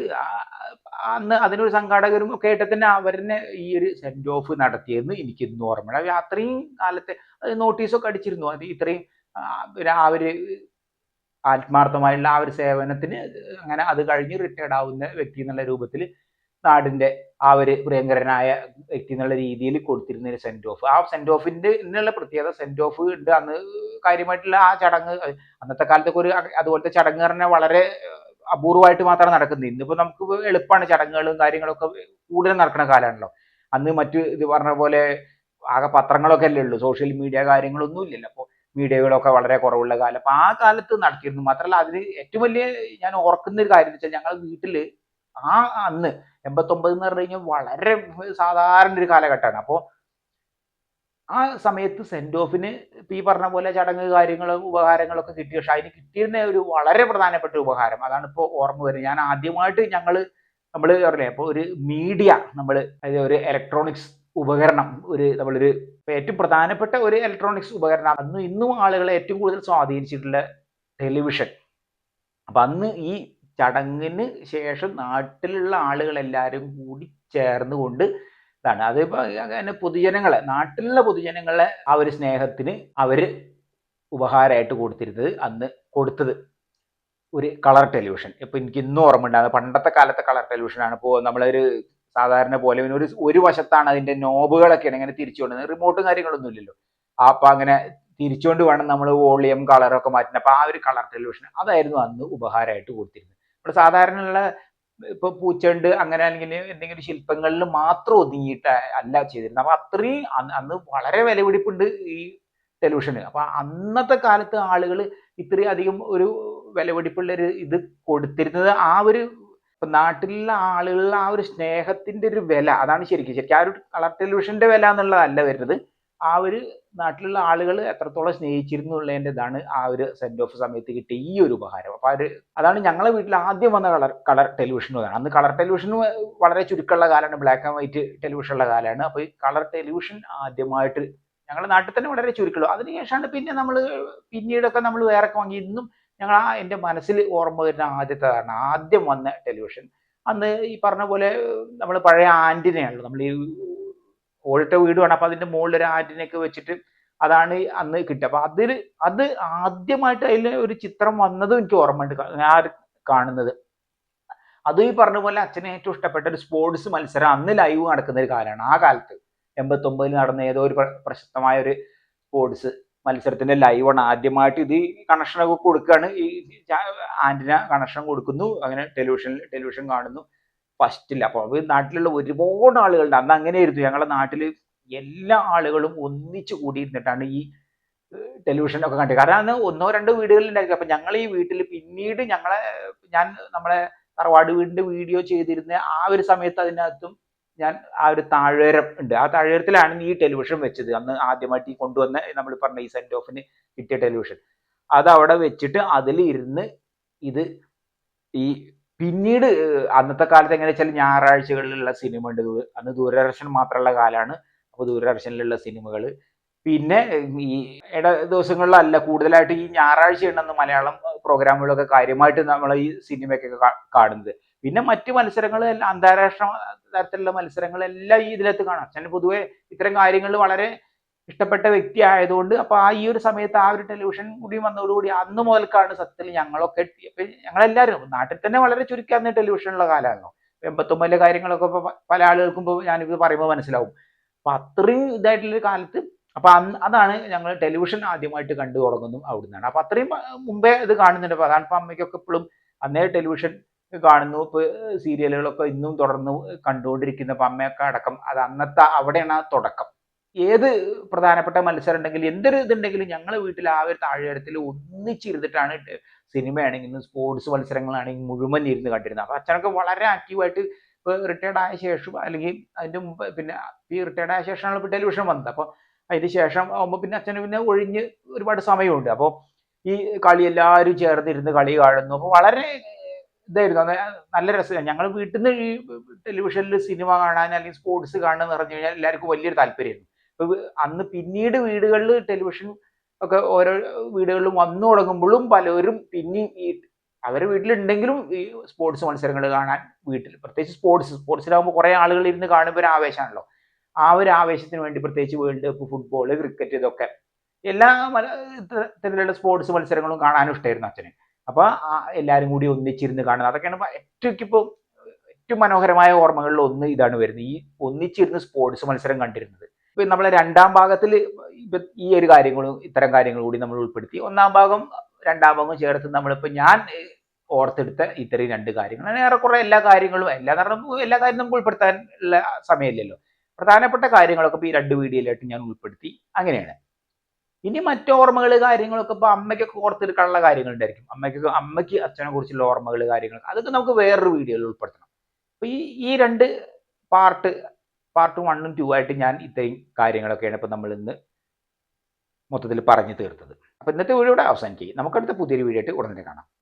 അന്ന് അതിനൊരു സംഘാടകരും ഒക്കെ ആയിട്ട് തന്നെ അവരെന്നെ ഈ ഒരു സെൻഡ് ഓഫ് നടത്തിയെന്ന് എനിക്ക് ഇന്നും ഓർമ്മയുണ്ട്. അത്രയും കാലത്തെ നോട്ടീസൊക്കെ അടിച്ചിരുന്നു. അത് ഇത്രയും ഒരു ആത്മാർത്ഥമായുള്ള ആ ഒരു സേവനത്തിന് അങ്ങനെ അത് കഴിഞ്ഞ് റിട്ടയർഡ് ആവുന്ന വ്യക്തി എന്നുള്ള രൂപത്തിൽ നാടിന്റെ ആ ഒരു പ്രിയങ്കരനായ വ്യക്തി എന്നുള്ള രീതിയിൽ കൊടുത്തിരുന്ന ഒരു സെൻഡ് ഓഫ്. ആ സെൻഡ് ഓഫിന്റെ ഇന്നുള്ള പ്രത്യേകത, സെൻഡ് ഓഫ് ഉണ്ട് അന്ന് കാര്യമായിട്ടുള്ള ആ ചടങ്ങ്. അന്നത്തെ കാലത്തൊക്കെ ഒരു അതുപോലത്തെ ചടങ്ങ് പറഞ്ഞാൽ വളരെ അപൂർവമായിട്ട് മാത്രമാണ് നടക്കുന്നത്. ഇന്നിപ്പോ നമുക്ക് എളുപ്പമാണ്, ചടങ്ങുകളും കാര്യങ്ങളൊക്കെ കൂടുതൽ നടക്കുന്ന കാലമാണല്ലോ. അന്ന് മറ്റു ഇത് പറഞ്ഞ പോലെ ആകെ പത്രങ്ങളൊക്കെ അല്ലേ ഉള്ളൂ, സോഷ്യൽ മീഡിയ കാര്യങ്ങളൊന്നും ഇല്ലല്ലോ. അപ്പോൾ മീഡിയകളൊക്കെ വളരെ കുറവുള്ള കാലം. അപ്പം ആ കാലത്ത് നടത്തിയിരുന്നു. മാത്രമല്ല അതിന് ഏറ്റവും വലിയ ഞാൻ ഓർക്കുന്ന ഒരു കാര്യം എന്ന് വെച്ചാൽ, ഞങ്ങൾ വീട്ടിൽ അന്ന് 89 എന്ന് പറഞ്ഞു കഴിഞ്ഞാൽ വളരെ സാധാരണ ഒരു കാലഘട്ടമാണ്. അപ്പോൾ ആ സമയത്ത് സെൻഡ് ഓഫിന് ഈ പറഞ്ഞ പോലെ ചടങ്ങ് കാര്യങ്ങളും ഉപഹാരങ്ങളൊക്കെ കിട്ടി. പക്ഷെ അതിന് കിട്ടിയിരുന്ന ഒരു വളരെ പ്രധാനപ്പെട്ട ഉപഹാരം അതാണ് ഇപ്പോൾ ഓർമ്മ വരുന്നത്. ഞാൻ ആദ്യമായിട്ട് നമ്മൾ പറഞ്ഞില്ലേ, അപ്പോൾ ഒരു മീഡിയ അതായത് ഒരു ഇലക്ട്രോണിക്സ് ഉപകരണം, നമ്മളൊരു ഏറ്റവും പ്രധാനപ്പെട്ട ഒരു ഇലക്ട്രോണിക്സ് ഉപകരണം അന്ന് ഇന്നും ആളുകളെ ഏറ്റവും കൂടുതൽ സ്വാധീനിച്ചിട്ടുള്ള ടെലിവിഷൻ. അപ്പം അന്ന് ഈ ചടങ്ങിന് ശേഷം നാട്ടിലുള്ള ആളുകളെല്ലാവരും കൂടി ചേർന്നുകൊണ്ട് ഇതാണ് അതിപ്പോൾ അങ്ങനെ നാട്ടിലുള്ള പൊതുജനങ്ങളെ ആ ഒരു സ്നേഹത്തിന് അവർ ഉപഹാരമായിട്ട് കൊടുത്തത് ഒരു കളർ ടെലിവിഷൻ. ഇപ്പം എനിക്ക് ഇന്നും ഓർമ്മ ഉണ്ടാകുന്നത് പണ്ടത്തെ കാലത്തെ കളർ ടെലിവിഷനാണ്. ഇപ്പോൾ നമ്മളൊരു സാധാരണ പോലെ ഒരു വശത്താണ് അതിന്റെ നോബുകളൊക്കെയാണ് ഇങ്ങനെ തിരിച്ചുകൊണ്ടുവന്നത്, റിമോട്ടും കാര്യങ്ങളൊന്നും ഇല്ലല്ലോ. അപ്പം അങ്ങനെ തിരിച്ചുകൊണ്ട് വേണം നമ്മൾ വോളിയം കളറൊക്കെ മാറ്റുന്നത്. അപ്പം ആ ഒരു കളർ ടെലിവിഷൻ അതായിരുന്നു അന്ന് ഉപഹാരമായിട്ട് കൊടുത്തിരുന്നത്. നമ്മൾ സാധാരണയുള്ള ഇപ്പൊ പൂച്ചണ്ട് അങ്ങനെ അല്ലെങ്കിൽ എന്തെങ്കിലും ശില്പങ്ങളിൽ മാത്രം ഒതുങ്ങിയിട്ട് അല്ല ചെയ്തിരുന്നത്. അപ്പൊ അത്രയും അന്ന് വളരെ വിലപിടിപ്പുണ്ട് ഈ ടെലിവിഷന്. അപ്പൊ അന്നത്തെ കാലത്ത് ആളുകൾ ഇത്രയും അധികം ഒരു വിലപിടിപ്പുള്ള ഒരു ഇത് കൊടുത്തിരുന്നത് ആ ഒരു നാട്ടിലുള്ള ആളുകളുടെ ആ ഒരു സ്നേഹത്തിന്റെ ഒരു വില, അതാണ് ശരിക്കും ആ ഒരു കളർ ടെലിവിഷന്റെ വില എന്നുള്ളതല്ല വരുന്നത്. ആ ഒരു നാട്ടിലുള്ള ആളുകൾ എത്രത്തോളം സ്നേഹിച്ചിരുന്നു എന്നുള്ളതിൻ്റെ ഇതാണ് ആ ഒരു സെൻഡ് ഓഫ് സമയത്ത് കിട്ടിയ ഈ ഒരു ഉപഹാരം. അപ്പൊ അതാണ് ഞങ്ങളെ വീട്ടിൽ ആദ്യം വന്ന കളർ ടെലിവിഷൻ. അന്ന് കളർ ടെലിവിഷൻ വളരെ ചുരുക്കമുള്ള കാലമാണ്, ബ്ലാക്ക് ആൻഡ് വൈറ്റ് ടെലിവിഷനുള്ള കാലമാണ്. അപ്പൊ ഈ കളർ ടെലിവിഷൻ ആദ്യമായിട്ട് ഞങ്ങളുടെ നാട്ടിൽ തന്നെ വളരെ ചുരുക്കമുള്ളൂ. അതിനുശേഷമാണ് പിന്നെ പിന്നീടൊക്കെ നമ്മൾ വേറെ വാങ്ങി. ഇന്നും എൻ്റെ മനസ്സിൽ ഓർമ്മ വരുന്ന ആദ്യം വന്ന ടെലിവിഷൻ അന്ന് ഈ പറഞ്ഞ പോലെ നമ്മൾ പഴയ ആന്റിനയാണല്ലോ, നമ്മൾ ഈ ഓടിട്ട വീടുമാണ്. അപ്പൊ അതിന്റെ മുകളിൽ ഒരു ആന്റിനയൊക്കെ വെച്ചിട്ട് അതാണ് അന്ന് കിട്ടുക. അപ്പൊ അത് ആദ്യമായിട്ട് അതിൽ ഒരു ചിത്രം വന്നതും എനിക്ക് ഓർമ്മയുണ്ട്, ഞാൻ കാണുന്നത്. അതും ഈ പറഞ്ഞ പോലെ അച്ഛനെ ഏറ്റവും ഇഷ്ടപ്പെട്ട ഒരു സ്പോർട്സ് മത്സരം അന്ന് ലൈവ് നടക്കുന്ന ഒരു കാലമാണ്. ആ കാലത്ത് 89 നടന്ന ഏതോ ഒരു പ്രശസ്തമായ ഒരു സ്പോർട്സ് മത്സരത്തിന്റെ ലൈവാണ്. ആദ്യമായിട്ട് ഇത് കണക്ഷനൊക്കെ കൊടുക്കുകയാണ്. ഈ ആന്റിന കണക്ഷൻ കൊടുക്കുന്നു, അങ്ങനെ ടെലിവിഷൻ കാണുന്നു. ഫസ്റ്റില്ല. അപ്പോൾ അത് നാട്ടിലുള്ള ഒരുപാട് ആളുകളുണ്ട്. അന്ന് അങ്ങനെയായിരുന്നു. ഞങ്ങളുടെ നാട്ടിൽ എല്ലാ ആളുകളും ഒന്നിച്ചു കൂടിയിരുന്നിട്ടാണ് ഈ ടെലിവിഷനൊക്കെ കണ്ടത്. കാരണം അന്ന് ഒന്നോ രണ്ടോ വീടുകളിലുണ്ടായിരിക്കും. അപ്പൊ ഞങ്ങൾ ഈ വീട്ടിൽ പിന്നീട് നമ്മളെ തറവാട് വീടിന്റെ വീഡിയോ ചെയ്തിരുന്ന ആ ഒരു സമയത്ത് അതിനകത്തും ഞാൻ ആ ഒരു താഴ്വാരം ഉണ്ട്. ആ താഴ്വാരത്തിലാണ് ഈ ടെലിവിഷൻ വെച്ചത്. അന്ന് ആദ്യമായിട്ട് ഈ കൊണ്ടുവന്ന നമ്മൾ പറഞ്ഞ ഈ സെന്റ് ഓഫിന് കിട്ടിയ ടെലിവിഷൻ അത് അവിടെ വെച്ചിട്ട് അതിൽ ഇരുന്ന് ഇത് ഈ പിന്നീട് അന്നത്തെ കാലത്ത് എങ്ങനെ വെച്ചാൽ ഞായറാഴ്ചകളിലുള്ള സിനിമ ഉണ്ട്. അന്ന് ദൂരദർശൻ മാത്രമുള്ള കാലമാണ്. അപ്പോൾ ദൂരദർശനിലുള്ള സിനിമകൾ പിന്നെ ഈ ഇട ദിവസങ്ങളിലല്ല കൂടുതലായിട്ട് ഈ ഞായറാഴ്ചയാണ് അന്ന് മലയാളം പ്രോഗ്രാമുകളൊക്കെ കാര്യമായിട്ട് നമ്മൾ ഈ സിനിമയൊക്കെ കാണുന്നത്. പിന്നെ മറ്റു മത്സരങ്ങൾ അന്താരാഷ്ട്ര തരത്തിലുള്ള മത്സരങ്ങളെല്ലാം ഈ ഇതിനകത്ത് കാണാം. അച്ഛന് പൊതുവെ ഇത്തരം കാര്യങ്ങളിൽ വളരെ ഇഷ്ടപ്പെട്ട വ്യക്തി ആയതുകൊണ്ട് അപ്പൊ ഈ ഒരു സമയത്ത് ആ ഒരു ടെലിവിഷൻ കൂടി വന്നതോടുകൂടി അന്ന് മുതൽക്കാണ് സത്യത്തിൽ ഞങ്ങളൊക്കെ ഞങ്ങളെല്ലാവരും നാട്ടിൽ തന്നെ വളരെ ചുരുക്കി അന്ന് ടെലിവിഷനുള്ള കാലമാണല്ലോ. 89 കാര്യങ്ങളൊക്കെ പല ആളുകൾക്കും ഇപ്പോൾ ഞാനിത് പറയുമ്പോൾ മനസ്സിലാവും. അപ്പൊ അത്രയും ഇതായിട്ടുള്ള കാലത്ത് അപ്പൊ അതാണ് ഞങ്ങൾ ടെലിവിഷൻ ആദ്യമായിട്ട് കണ്ടു തുടങ്ങുന്നു അവിടുന്നാണ്. അപ്പൊ അത്രയും മുമ്പേ ഇത് കാണുന്നുണ്ട്. അപ്പൊ അതാണ് ഇപ്പൊ അമ്മയ്ക്കൊക്കെ ഇപ്പോഴും അന്നേ ടെലിവിഷൻ കാണുന്നു. ഇപ്പൊ സീരിയലുകളൊക്കെ ഇന്നും തുടർന്ന് കണ്ടുകൊണ്ടിരിക്കുന്ന അമ്മയൊക്കെ അടക്കം അത് അന്നത്തെ അവിടെയാണ് ആ തുടക്കം. ഏത് പ്രധാനപ്പെട്ട മത്സരം ഉണ്ടെങ്കിലും എന്തൊരു ഇതുണ്ടെങ്കിലും ഞങ്ങളെ വീട്ടിൽ ആ ഒരു താഴ്വാരത്തിൽ ഒന്നിച്ചിരുന്നിട്ടാണ് സിനിമയാണെങ്കിലും സ്പോർട്സ് മത്സരങ്ങളാണെങ്കിൽ മുഴുവൻ ഇരുന്ന് കണ്ടിരുന്നത്. അപ്പൊ അച്ഛനൊക്കെ വളരെ ആക്റ്റീവായിട്ട് ഇപ്പൊ റിട്ടയർഡ് ആയ ശേഷം അല്ലെങ്കിൽ അതിന്റെ മുമ്പ് പിന്നെ ഈ റിട്ടയർഡ് ആയ ശേഷമാണ് ഇപ്പൊ ടെലിവിഷൻ വന്നത്. അപ്പൊ അതിന് ശേഷം ആകുമ്പോൾ പിന്നെ അച്ഛന് പിന്നെ ഒഴിഞ്ഞ് ഒരുപാട് സമയമുണ്ട്. അപ്പോൾ ഈ കളി എല്ലാവരും ചേർന്നിരുന്ന് കളി കാണുന്നു. അപ്പോൾ വളരെ ഇതായിരുന്നു നല്ല രസമാണ്. ഞങ്ങൾ വീട്ടിൽ നിന്ന് ഈ ടെലിവിഷനിൽ സിനിമ കാണാൻ അല്ലെങ്കിൽ സ്പോർട്സ് കാണാൻ എന്ന് പറഞ്ഞു കഴിഞ്ഞാൽ എല്ലാവർക്കും വലിയൊരു താല്പര്യമായിരുന്നു. ഇപ്പൊ അന്ന് പിന്നീട് വീടുകളിൽ ടെലിവിഷൻ ഒക്കെ ഓരോ വീടുകളിലും വന്നു തുടങ്ങുമ്പോഴും പലരും പിന്നെയും ഈ അവരുടെ വീട്ടിലുണ്ടെങ്കിലും ഈ സ്പോർട്സ് മത്സരങ്ങൾ കാണാൻ വീട്ടിൽ പ്രത്യേകിച്ച് സ്പോർട്സിലാകുമ്പോൾ കുറെ ആളുകൾ ഇരുന്ന് കാണുമ്പോൾ ഒരു ആവേശമാണല്ലോ. ആ ഒരു ആവേശത്തിന് വേണ്ടി പ്രത്യേകിച്ച് വേൾഡ് കപ്പ്, ഫുട്ബോൾ, ക്രിക്കറ്റ് ഇതൊക്കെ എല്ലാ തരത്തിലുള്ള സ്പോർട്സ് മത്സരങ്ങളും കാണാനും ഇഷ്ടമായിരുന്നു അച്ഛന്. അപ്പൊ എല്ലാവരും കൂടി ഒന്നിച്ചിരുന്ന് കാണുന്നത് അതൊക്കെയാണ് ഏറ്റവും മനോഹരമായ ഓർമ്മകളിൽ ഒന്ന് ഇതാണ് വരുന്നത്. ഈ ഒന്നിച്ചിരുന്ന് സ്പോർട്സ് മത്സരം കണ്ടിരുന്നത്. ഇപ്പൊ നമ്മളെ രണ്ടാം ഭാഗത്തിൽ ഈ ഒരു കാര്യങ്ങളും ഇത്തരം കാര്യങ്ങൾ കൂടി നമ്മൾ ഉൾപ്പെടുത്തി. ഒന്നാം ഭാഗം രണ്ടാം ഭാഗം ചേർത്ത് നമ്മളിപ്പോ ഞാൻ ഓർത്തെടുത്ത ഇത്രയും രണ്ട് കാര്യങ്ങൾ ഏറെക്കുറെ എല്ലാ കാര്യങ്ങളും എല്ലാ കാര്യം നമുക്ക് ഉൾപ്പെടുത്താൻ ഉള്ള സമയമില്ലല്ലോ. പ്രധാനപ്പെട്ട കാര്യങ്ങളൊക്കെ ഇപ്പൊ ഈ 2 വീഡിയോയിലായിട്ട് ഞാൻ ഉൾപ്പെടുത്തി. അങ്ങനെയാണ്. ഇനി മറ്റോർമ്മകൾ കാര്യങ്ങളൊക്കെ ഇപ്പൊ അമ്മയ്ക്കൊക്കെ ഓർത്തെടുക്കാനുള്ള കാര്യങ്ങൾ ഉണ്ടായിരിക്കും. അമ്മയ്ക്ക് അച്ഛനെ കുറിച്ചുള്ള ഓർമ്മകൾ കാര്യങ്ങൾ അതൊക്കെ നമുക്ക് വേറൊരു വീഡിയോയിൽ ഉൾപ്പെടുത്തണം. അപ്പൊ ഈ 2 പാർട്ട് 1ഉം 2 ആയിട്ട് ഞാൻ ഇത്രയും കാര്യങ്ങളൊക്കെയാണ് ഇപ്പൊ നമ്മൾ ഇന്ന് മൊത്തത്തിൽ പറഞ്ഞു തീർത്തത്. അപ്പൊ ഇന്നത്തെ വീഡിയോ ഇവിടെ അവസാനിക്കും. നമുക്കടുത്ത പുതിയൊരു വീഡിയോ ആയിട്ട് ഉടനെ കാണാം.